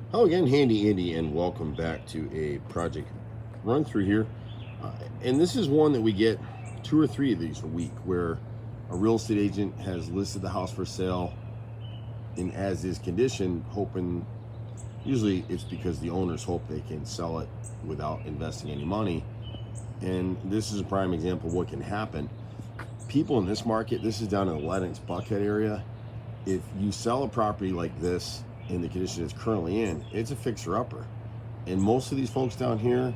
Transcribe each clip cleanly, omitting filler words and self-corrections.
Hello again, Handy Andy, and welcome back to a project run through here. And this is one that we get 2 or 3 of these a week, where a real estate agent has listed the house for sale in as is condition, hoping, usually it's because the owners hope they can sell it without investing any money. And this is a prime example of what can happen. People in this market, this is down in the Lennox Buckhead area. If you sell a property like this in the condition it's currently in, it's a fixer-upper. And most of these folks down here,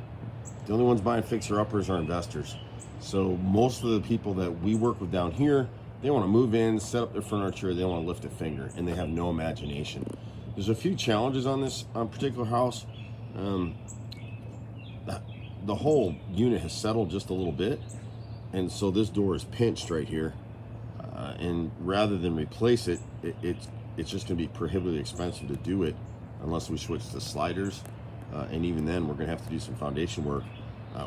the only ones buying fixer-uppers are investors. So most of the people that we work with down here, they want to move in, set up their furniture, they don't want to lift a finger, and they have no imagination. There's a few challenges on this particular house. The whole unit has settled just a little bit, and so this door is pinched right here. And rather than replace it, it's just going to be prohibitively expensive to do it unless we switch to sliders. And even then, we're going to have to do some foundation work.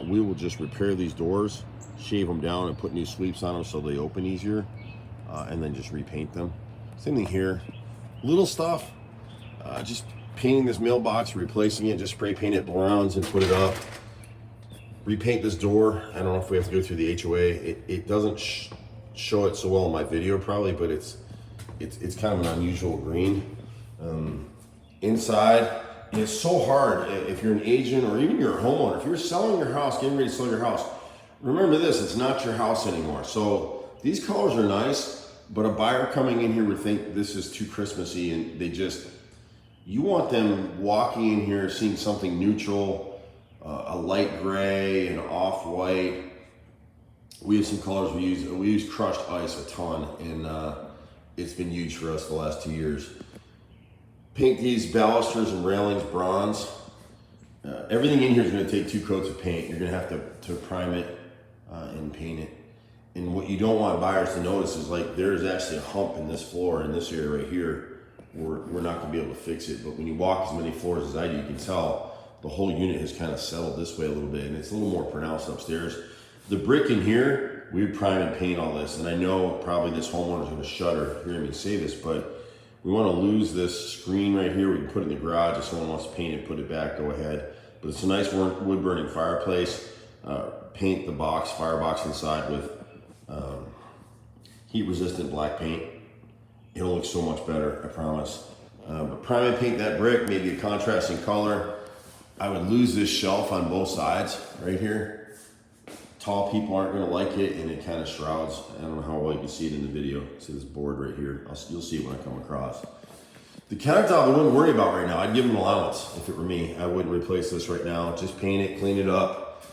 We will just repair these doors, shave them down, and put new sweeps on them so they open easier, and then just repaint them. Same thing here. Little stuff, just painting this mailbox, replacing it, just spray paint it browns and put it up. Repaint this door. I don't know if we have to go through the HOA. It doesn't show it so well in my video probably, but it's kind of an unusual green. Inside, it's so hard if you're an agent or even you're a homeowner. If you're selling your house, getting ready to sell your house, remember this, it's not your house anymore. So these colors are nice, but a buyer coming in here would think this is too Christmassy, and you want them walking in here seeing something neutral, a light gray, an off-white. We have some colors we use crushed ice a ton, and it's been huge for us the last 2 years. Paint these balusters and railings bronze. Everything in here is going to take 2 coats of paint. You're going to have to prime it and paint it. And what you don't want buyers to notice is, like, there's actually a hump in this floor in this area right here. We're not going to be able to fix it, but when you walk as many floors as I do, you can tell the whole unit has kind of settled this way a little bit, and it's a little more pronounced upstairs. The brick in here, we would prime and paint all this, and I know probably this homeowner is going to shudder hearing me say this, but we want to lose this screen right here. We can put it in the garage. If someone wants to paint it, put it back, go ahead. But it's a nice wood burning fireplace. Paint the firebox inside with heat resistant black paint. It'll look so much better, I promise. But prime and paint that brick, maybe a contrasting color. I would lose this shelf on both sides right here. Tall people aren't going to like it, and it kind of shrouds. I don't know how well you can see it in the video. See this board right here. You'll see it when I come across. The countertop I wouldn't worry about right now. I'd give them allowance if it were me. I wouldn't replace this right now. Just paint it, clean it up.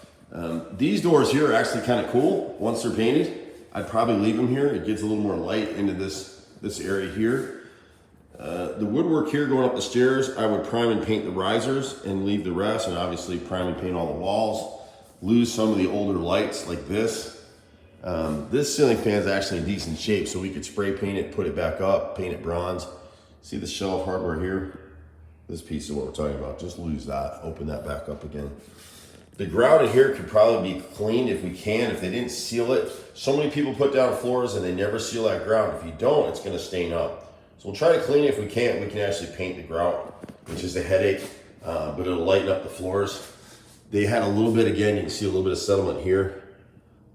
These doors here are actually kind of cool once they're painted. I'd probably leave them here. It gets a little more light into this area here. The woodwork here going up the stairs, I would prime and paint the risers and leave the rest, and obviously prime and paint all the walls. Lose some of the older lights like this. This ceiling fan is actually in decent shape, so we could spray paint it, put it back up, paint it bronze. See the shelf hardware here? This piece is what we're talking about. Just lose that, open that back up again. The grout in here could probably be cleaned if we can, if they didn't seal it. So many people put down floors and they never seal that grout. If you don't, it's gonna stain up. So we'll try to clean it. If we can't, we can actually paint the grout, which is a headache, but it'll lighten up the floors. They had a little bit, again, you can see a little bit of settlement here.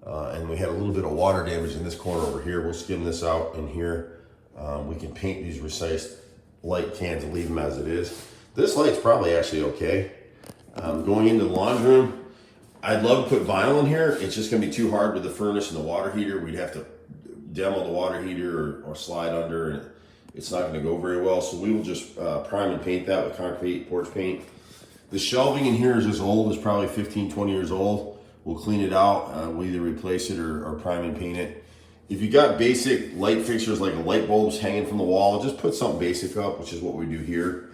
And we had a little bit of water damage in this corner over here. We'll skim this out in here. We can paint these resized light cans and leave them as it is. This light's probably actually okay. Going into the laundry room, I'd love to put vinyl in here. It's just gonna be too hard with the furnace and the water heater. We'd have to demo the water heater or slide under, and it's not gonna go very well. So we will just prime and paint that with concrete porch paint. The shelving in here is as old as probably 15, 20 years old. We'll clean it out. We'll either replace it or prime and paint it. If you got basic light fixtures like light bulbs hanging from the wall, just put something basic up, which is what we do here.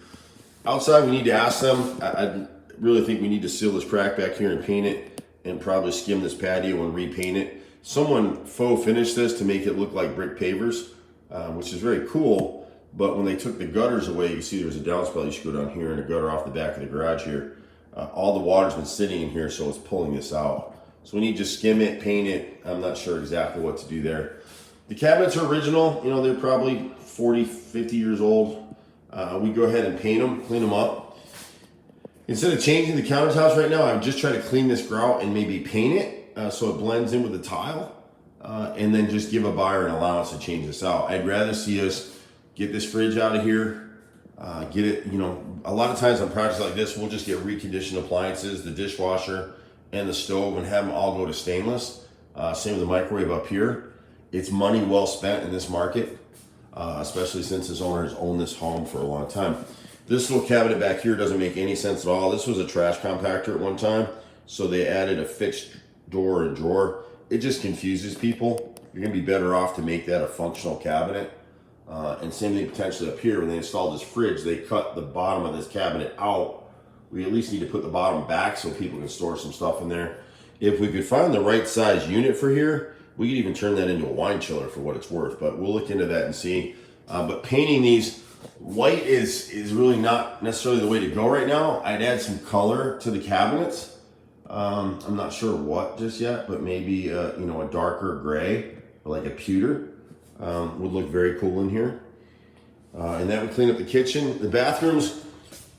Outside, we need to ask them. I really think we need to seal this crack back here and paint it, and probably skim this patio and repaint it. Someone faux finished this to make it look like brick pavers, which is very cool. But when they took the gutters away, you see there's a downspout. You should go down here and a gutter off the back of the garage here. All the water's been sitting in here, so it's pulling this out. So we need to skim it, paint it. I'm not sure exactly what to do there. The cabinets are original. You know, they're probably 40, 50 years old. We go ahead and paint them, clean them up. Instead of changing the countertops right now, I would just try to clean this grout and maybe paint it so it blends in with the tile, and then just give a buyer an allowance to change this out. I'd rather see us get this fridge out of here, get it, you know, a lot of times on projects like this, we'll just get reconditioned appliances, the dishwasher and the stove, and have them all go to stainless. Same with the microwave up here. It's money well spent in this market, especially since this owner has owned this home for a long time. This little cabinet back here doesn't make any sense at all. This was a trash compactor at one time, so they added a fixed door and drawer. It just confuses people. You're gonna be better off to make that a functional cabinet. And same thing potentially up here. When they installed this fridge, they cut the bottom of this cabinet out. We at least need to put the bottom back so people can store some stuff in there. If we could find the right size unit for here, we could even turn that into a wine chiller for what it's worth, but we'll look into that and see. But painting these white is really not necessarily the way to go right now. I'd add some color to the cabinets. I'm not sure what just yet, but maybe you know, a darker gray, or like a pewter, would look very cool in here. And that would clean up the kitchen. The bathrooms,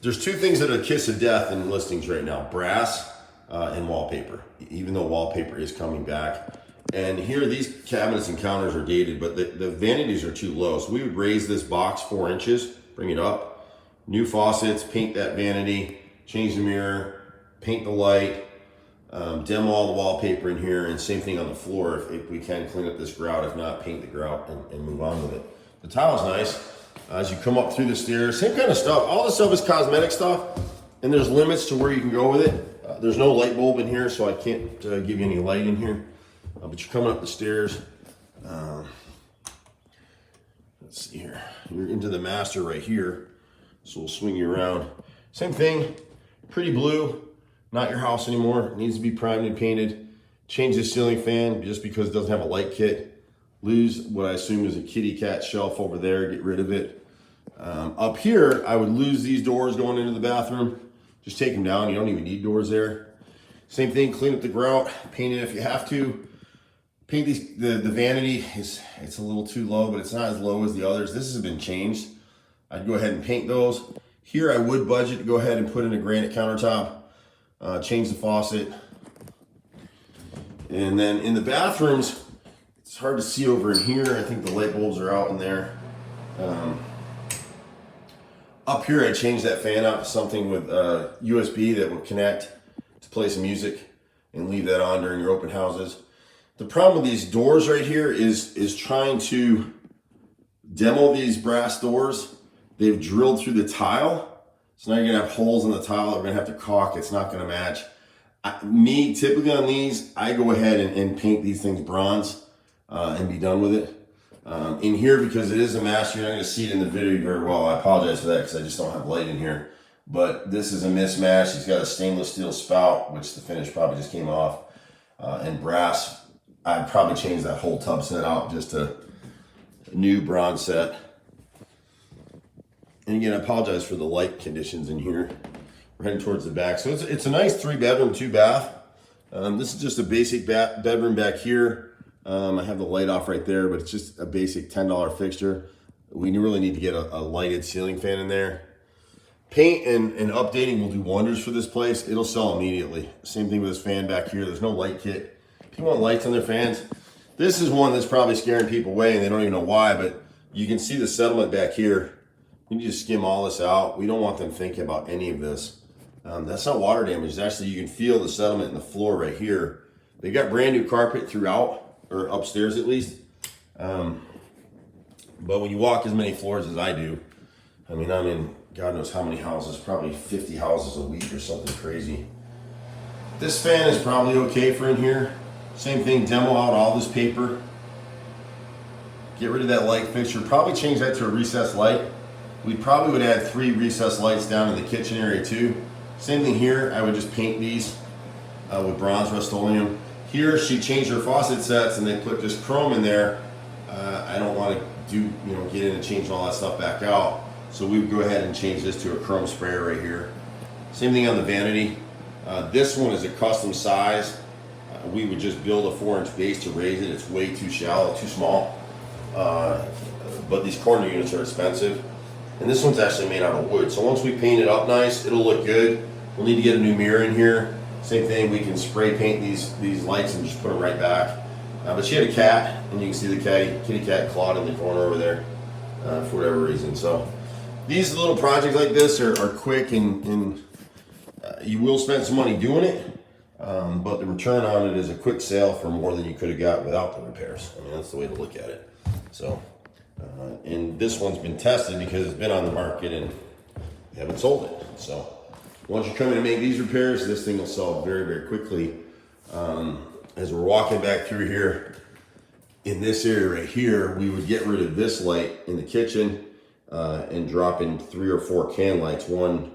there's two things that are a kiss of death in listings right now: brass and wallpaper, even though wallpaper is coming back. And here, these cabinets and counters are dated, but the vanities are too low. So we would raise this box 4 inches, bring it up, new faucets, paint that vanity, change the mirror, paint the light, demo all the wallpaper in here, and same thing on the floor if we can clean up this grout. If not, paint the grout and move on with it. The tile's nice. As you come up through the stairs, same kind of stuff. All this stuff is cosmetic stuff, and there's limits to where you can go with it. There's no light bulb in here, so I can't give you any light in here. But you're coming up the stairs. Let's see here. You're into the master right here, so we'll swing you around. Same thing, pretty blue. Not your house anymore. It needs to be primed and painted. Change the ceiling fan just because it doesn't have a light kit. Lose what I assume is a kitty cat shelf over there. Get rid of it. Up here, I would lose these doors going into the bathroom. Just take them down. You don't even need doors there. Same thing, clean up the grout. Paint it if you have to. Paint these, the vanity, it's a little too low, but it's not as low as the others. This has been changed. I'd go ahead and paint those. Here I would budget to go ahead and put in a granite countertop, change the faucet. And then in the bathrooms, it's hard to see over in here. I think the light bulbs are out in there. Up here I changed that fan out to something with USB that would connect to play some music and leave that on during your open houses. The problem with these doors right here is trying to demo these brass doors. They've drilled through the tile. So now you're gonna have holes in the tile that we're gonna have to caulk. It's not gonna match. Typically on these, I go ahead and paint these things bronze and be done with it. In here, because it is a master, you're not gonna see it in the video very well. I apologize for that because I just don't have light in here. But this is a mismatch. He's got a stainless steel spout, which the finish probably just came off, and brass. I'd probably change that whole tub set out just to a new bronze set. And again, I apologize for the light conditions in here. We're heading towards the back. So it's a nice 3-bedroom, 2-bath. This is just a basic bedroom back here. I have the light off right there, but it's just a basic $10 fixture. We really need to get a lighted ceiling fan in there. Paint and updating will do wonders for this place. It'll sell immediately. Same thing with this fan back here. There's no light kit. People want lights on their fans. This is one that's probably scaring people away and they don't even know why, but you can see the settlement back here. We need to skim all this out. We don't want them thinking about any of this. That's not water damage. Actually, you can feel the settlement in the floor right here. They got brand new carpet throughout, or upstairs at least. But when you walk as many floors as I do, I mean, I'm in God knows how many houses, probably 50 houses a week or something crazy. This fan is probably okay for in here. Same thing, demo out all this paper. Get rid of that light fixture. Probably change that to a recessed light. We probably would add 3 recessed lights down in the kitchen area too. Same thing here. I would just paint these with bronze Rust-Oleum. Here she changed her faucet sets and they put just chrome in there. I don't want to get in and change all that stuff back out. So we would go ahead and change this to a chrome sprayer right here. Same thing on the vanity. This one is a custom size. We would just build a 4-inch base to raise it. It's way too shallow, too small. But these corner units are expensive. And this one's actually made out of wood. So once we paint it up nice, it'll look good. We'll need to get a new mirror in here. Same thing, we can spray paint these lights and just put them right back. But she had a cat, and you can see the kitty cat clawed in the corner over there for whatever reason. So these little projects like this are quick, and you will spend some money doing it, but the return on it is a quick sale for more than you could have got without the repairs. I mean, that's the way to look at it. So, and this one's been tested because it's been on the market and they haven't sold it. So once you come in and make these repairs, this thing will sell very, very quickly. As we're walking back through here, in this area right here, we would get rid of this light in the kitchen and drop in 3 or 4 can lights, one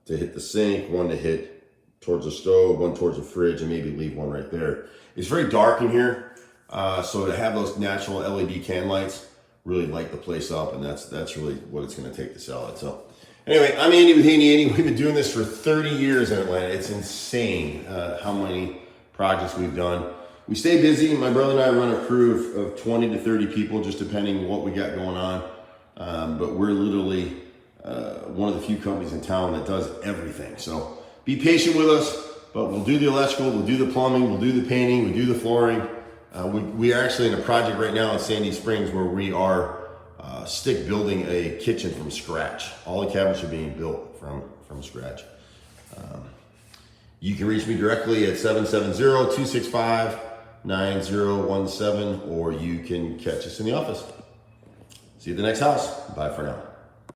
to hit the sink, one to hit towards the stove, one towards the fridge, and maybe leave one right there. It's very dark in here, so to have those natural LED can lights really light the place up, and that's really what it's going to take to sell it. So anyway, I'm Andy with HandyANdy. We've been doing this for 30 years in Atlanta. It's insane how many projects we've done. We stay busy. My brother and I run a crew of 20 to 30 people, just depending what we got going on. But we're literally one of the few companies in town that does everything. So be patient with us, but we'll do the electrical, we'll do the plumbing, we'll do the painting, we'll do the flooring. We are actually in a project right now in Sandy Springs where we are stick building a kitchen from scratch. All the cabinets are being built from scratch. You can reach me directly at 770-265-9017, or you can catch us in the office. See you at the next house. Bye for now.